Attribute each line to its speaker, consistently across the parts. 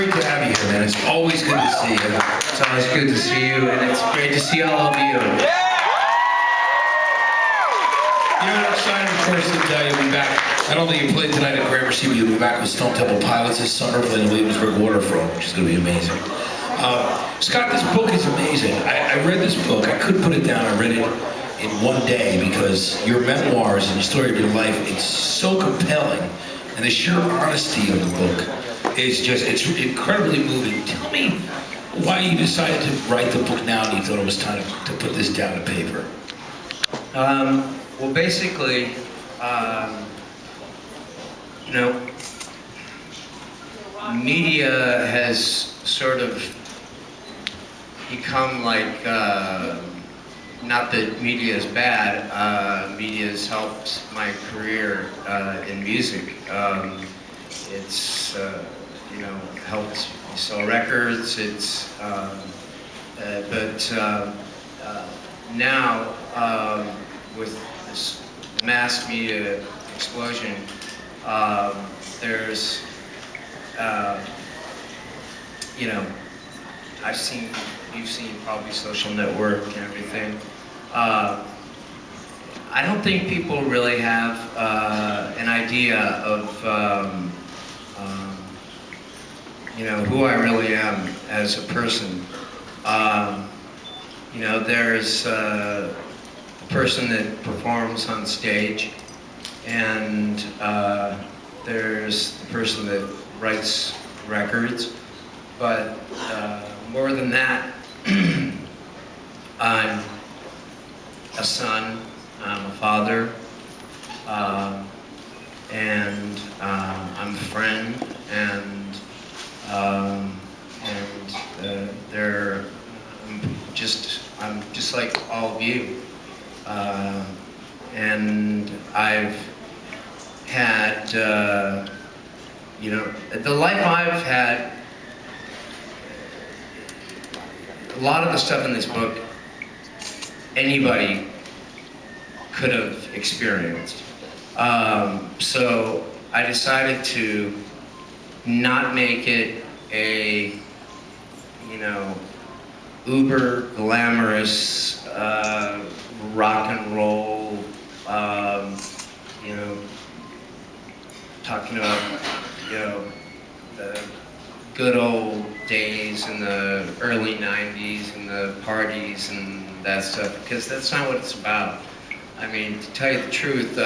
Speaker 1: Great to have you here, man. It's always good to see you.
Speaker 2: It's always good to see you, and it's great to see all of you.
Speaker 1: You know, I'm excited, of course, that you'll be back. Not only you played tonight at Gramercy, but you'll be back with Stone Temple Pilots this summer playing the Williamsburg Waterfront, which is going to be amazing. Scott, this book is amazing. I read this book. I couldn't put it down. I read it in one day because your memoirs and the story of your life, it's so compelling. And the sheer honesty of the book is just, it's incredibly moving. Tell me why you decided to write the book now and you thought it was time to put this down to paper.
Speaker 2: Well, basically, you know, media has sort of become like, not that media is bad, media has helped my career in music. It's, you know, helped sell records, it's, but now, with this mass media explosion, there's, you know, you've seen probably Social Network and everything. I don't think people really have an idea of, you know, who I really am as a person. You know, there's the person that performs on stage, and there's the person that writes records, but more than that, I'm a son, I'm a father, and I'm a friend, and I'm just like all of you, and I've had, you know, the life I've had. A lot of the stuff in this book, anybody could have experienced. So I decided to not make it a, you know, uber glamorous rock and roll, you know, talking about, you know, the good old days in the early 90s and the parties and that stuff, because that's not what it's about. I mean, to tell you the truth,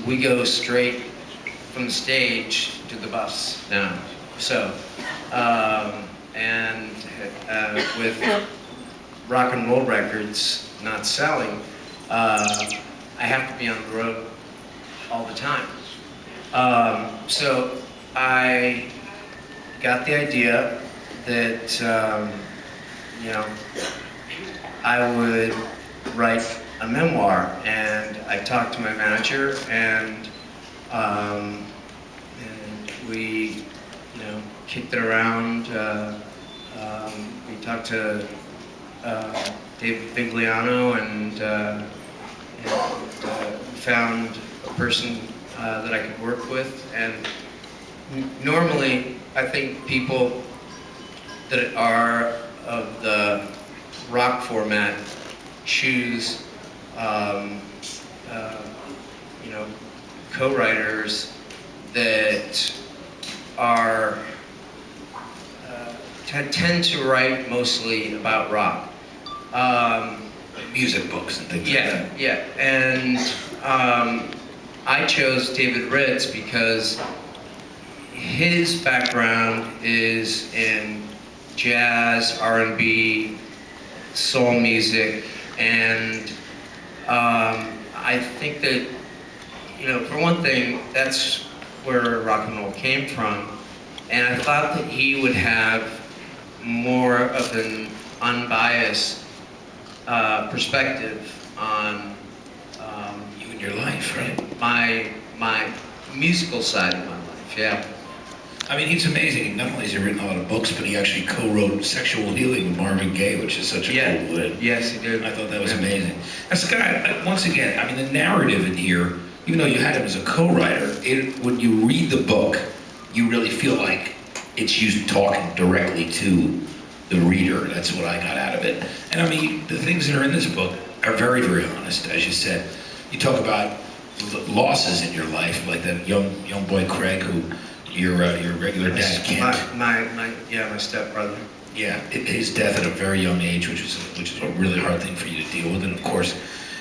Speaker 2: we go straight from the stage to the bus now. So, and with rock and roll records not selling, I have to be on the road all the time. So I got the idea that, you know, I would write a memoir, and I talked to my manager, and we, you know, kicked it around. We talked to David Vigliano, and found a person that I could work with. And normally, I think people that are of the rock format choose, you know, co-writers that are tend to write mostly about rock.
Speaker 1: Music books and things like that.
Speaker 2: Yeah, and I chose David Ritz because his background is in jazz, R&B, soul music, and I think that, you know, for one thing, that's where rock and roll came from, and I thought that he would have more of an unbiased perspective on
Speaker 1: You and your life, right?
Speaker 2: my musical side of my life. Yeah.
Speaker 1: I mean, he's amazing. Not only has he written a lot of books, but he actually co-wrote Sexual Healing with Marvin Gaye, which is such a cool lid.
Speaker 2: Yes, he did.
Speaker 1: I thought that was amazing. Now, Scott, once again, I mean, the narrative in here, even though you had him as a co-writer, when you read the book, you really feel like it's you talking directly to the reader. That's what I got out of it. And I mean, the things that are in this book are very, very honest. As you said, you talk about losses in your life, like that young boy Craig, who your regular dad Kent.
Speaker 2: My stepbrother.
Speaker 1: Yeah, his death at a very young age, which is a really hard thing for you to deal with, and of course,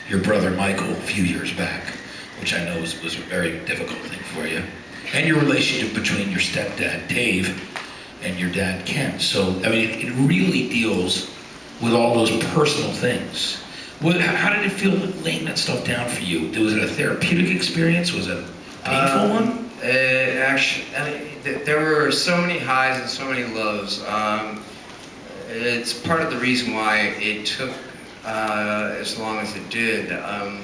Speaker 1: your brother Michael a few years back, which I know was a very difficult thing for you, and your relationship between your stepdad Dave and your dad Kent. So I mean, it really deals with all those personal things. How did it feel laying that stuff down for you? Was it a therapeutic experience? Was it a painful one?
Speaker 2: Actually, there were so many highs and so many lows. It's part of the reason why it took as long as it did. I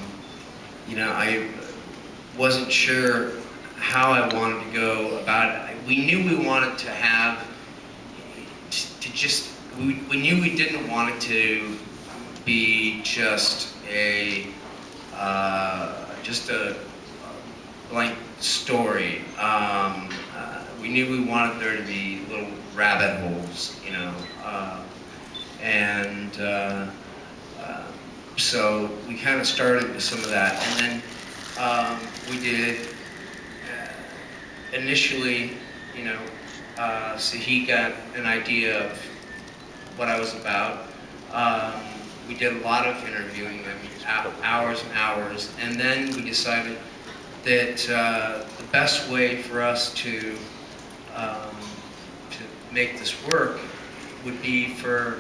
Speaker 2: wasn't sure how I wanted to go about it. We knew we wanted to have we knew we didn't want it to be just a blank story. We knew we wanted there to be little rabbit holes, so we kind of started with some of that, and then we did initially, so he got an idea of what I was about. We did a lot of interviewing, hours and hours, and then we decided that the best way for us to make this work would be for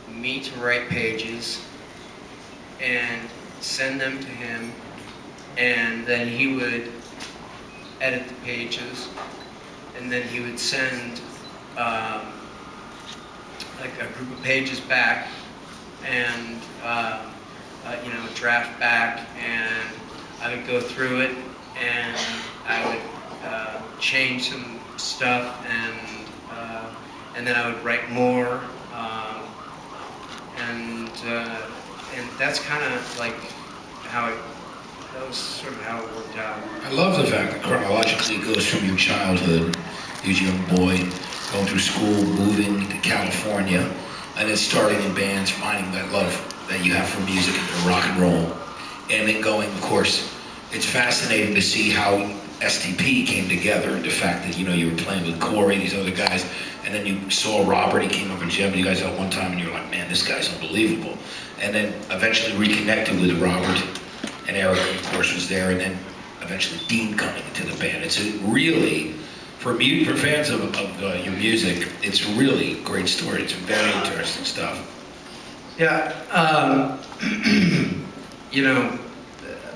Speaker 2: me to write pages and send them to him, and then he would edit the pages, and then he would send like a group of pages back, and draft back, and I would go through it, and I would change some stuff, and then I would write more, and that's kind of like that was sort of how it worked out.
Speaker 1: I love the fact that chronologically it goes from your childhood, as a young boy, going through school, moving to California, and then starting in bands, finding that love that you have for music and rock and roll, and then going, of course, it's fascinating to see how STP came together, and the fact that, you were playing with Corey, these other guys, and then you saw Robert, he came up and jammed you guys out one time, and you were like, man, this guy's unbelievable. And then eventually reconnected with Robert, and Eric, of course, was there, and then eventually Dean coming into the band. It's really, for fans of your music, it's really a great story. It's very interesting stuff.
Speaker 2: Yeah,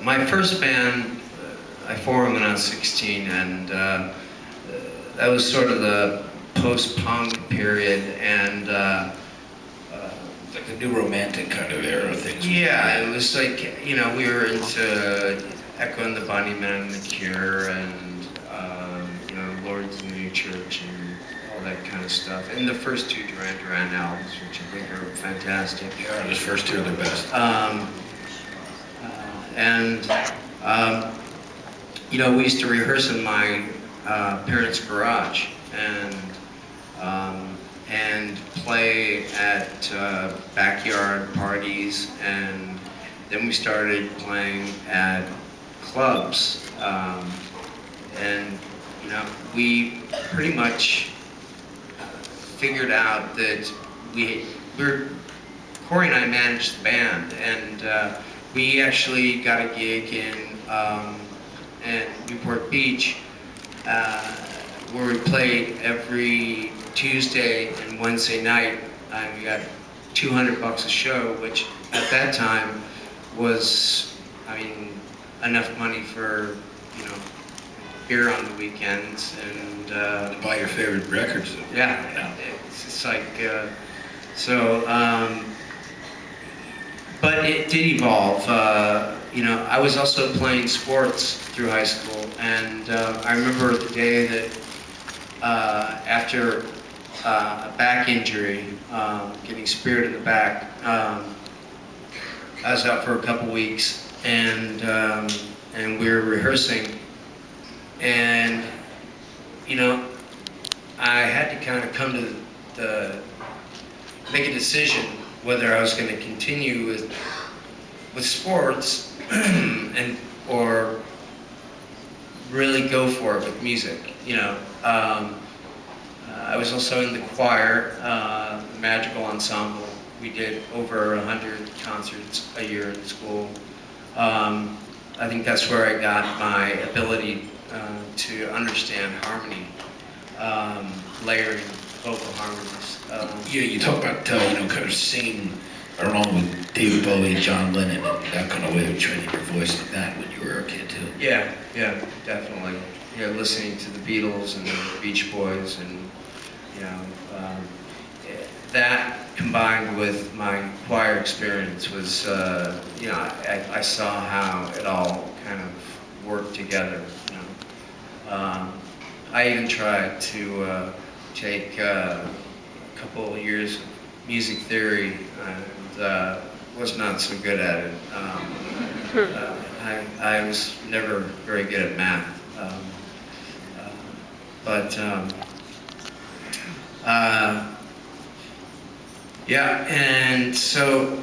Speaker 2: my first band, I formed when I was 16, and that was sort of the post-punk period, and
Speaker 1: like the new romantic kind of era of things.
Speaker 2: Yeah, it was like, we were into Echo and the Bunnymen and The Cure, and Lord's New Church and all that kind of stuff. And the first two Duran Duran albums, which I think are fantastic.
Speaker 1: Yeah, those first two are the best.
Speaker 2: We used to rehearse in my parents' garage, and play at backyard parties, and then we started playing at clubs, and we pretty much figured out that Corey and I managed the band, and we actually got a gig in Newport Beach, where we played every Tuesday and Wednesday night, and we got $200 a show, which at that time was, enough money for, beer on the weekends, and
Speaker 1: to buy your favorite records.
Speaker 2: Yeah, it's like, but it did evolve. I was also playing sports through high school, and I remember the day that after a back injury, getting speared in the back, I was out for a couple weeks, and we were rehearsing, and you know, I had to kind of come to make a decision whether I was going to continue with sports or really go for it with music. I was also in the choir, the magical ensemble. We did over 100 concerts a year in school. I think that's where I got my ability to understand harmony, layering vocal harmonies.
Speaker 1: Yeah, you talk about kind of singing along with David Bowie and John Lennon and that kind of way of training your voice like that when you were a kid too.
Speaker 2: Yeah, definitely. Listening to the Beatles and the Beach Boys, and that combined with my choir experience was, I saw how it all kind of worked together. I even tried to take a couple of years of music theory and was not so good at it. I was never very good at math. Yeah, and so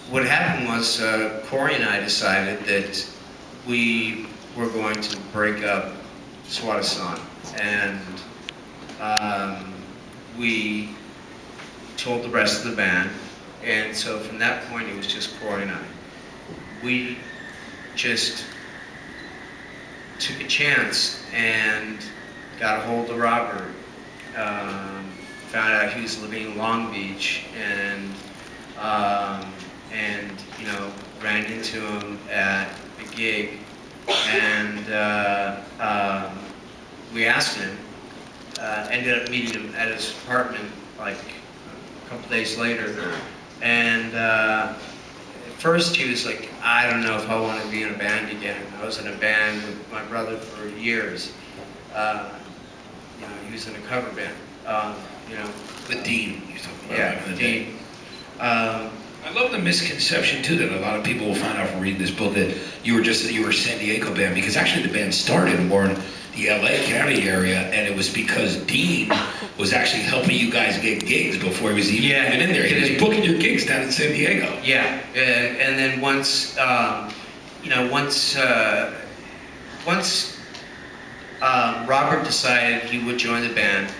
Speaker 2: what happened was Corey and I decided that we were going to break up Swatasan, and we told the rest of the band, and so from that point it was just Corey and I. We just took a chance and got a hold of Robert, found out he was living in Long Beach, and ran into him at a gig, and we asked him, ended up meeting him at his apartment like a couple days later, and at first he was like, I don't know if I want to be in a band again. I was in a band with my brother for years. He was in a cover band.
Speaker 1: With Dean, you're talking about.
Speaker 2: Yeah, with Dean.
Speaker 1: I love the misconception too that a lot of people will find out from reading this book that you were a San Diego band, because actually the band started more in the LA County area, and it was because Dean was actually helping you guys get gigs before he was even in there. He was booking your gigs down in San Diego.
Speaker 2: Yeah, and then once Robert decided he would join the band.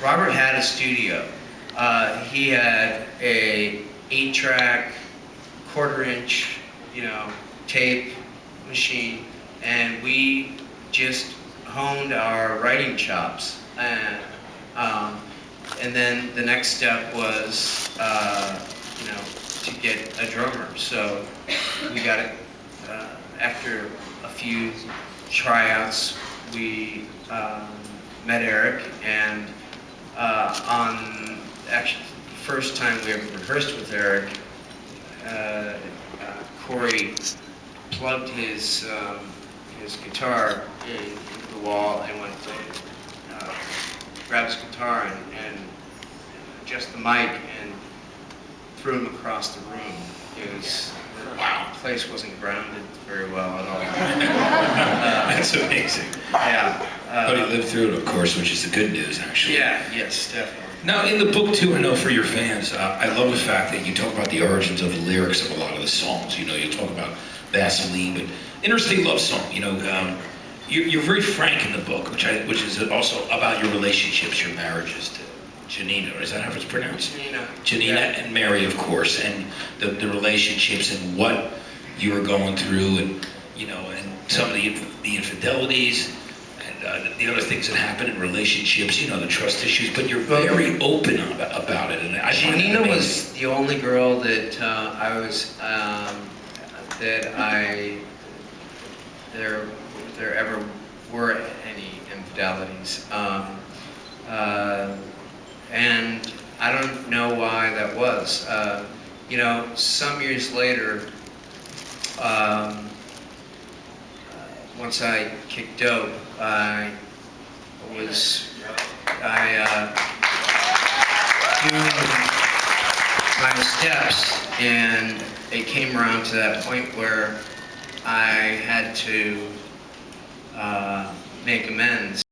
Speaker 2: Robert had a studio. He had a 8-track, quarter-inch, tape machine, and we just honed our writing chops. And then the next step was, to get a drummer. So we got it after a few tryouts. We met Eric, and actually the first time we ever rehearsed with Eric, Corey plugged his guitar into the wall and went to grab his guitar and adjust the mic and threw him across the room. The place wasn't grounded very well at all.
Speaker 1: That's amazing.
Speaker 2: Yeah.
Speaker 1: But he lived through it, of course, which is the good news, actually.
Speaker 2: Yeah, yes, definitely.
Speaker 1: Now, in the book, too, I know for your fans, I love the fact that you talk about the origins of the lyrics of a lot of the songs. You talk about Vaseline, but Interstate Love Song, you're very frank in the book, which is also about your relationships, your marriages to Janina, is that how it's pronounced? Janina and Mary, of course, and the relationships and what you were going through, and and some of the infidelities and the other things that happen in relationships, the trust issues. But you're very open about it, and
Speaker 2: Janina was the only girl that there ever were any infidelities. And I don't know why that was. Some years later, once I kicked dope, I was doing my steps, and it came around to that point where I had to make amends.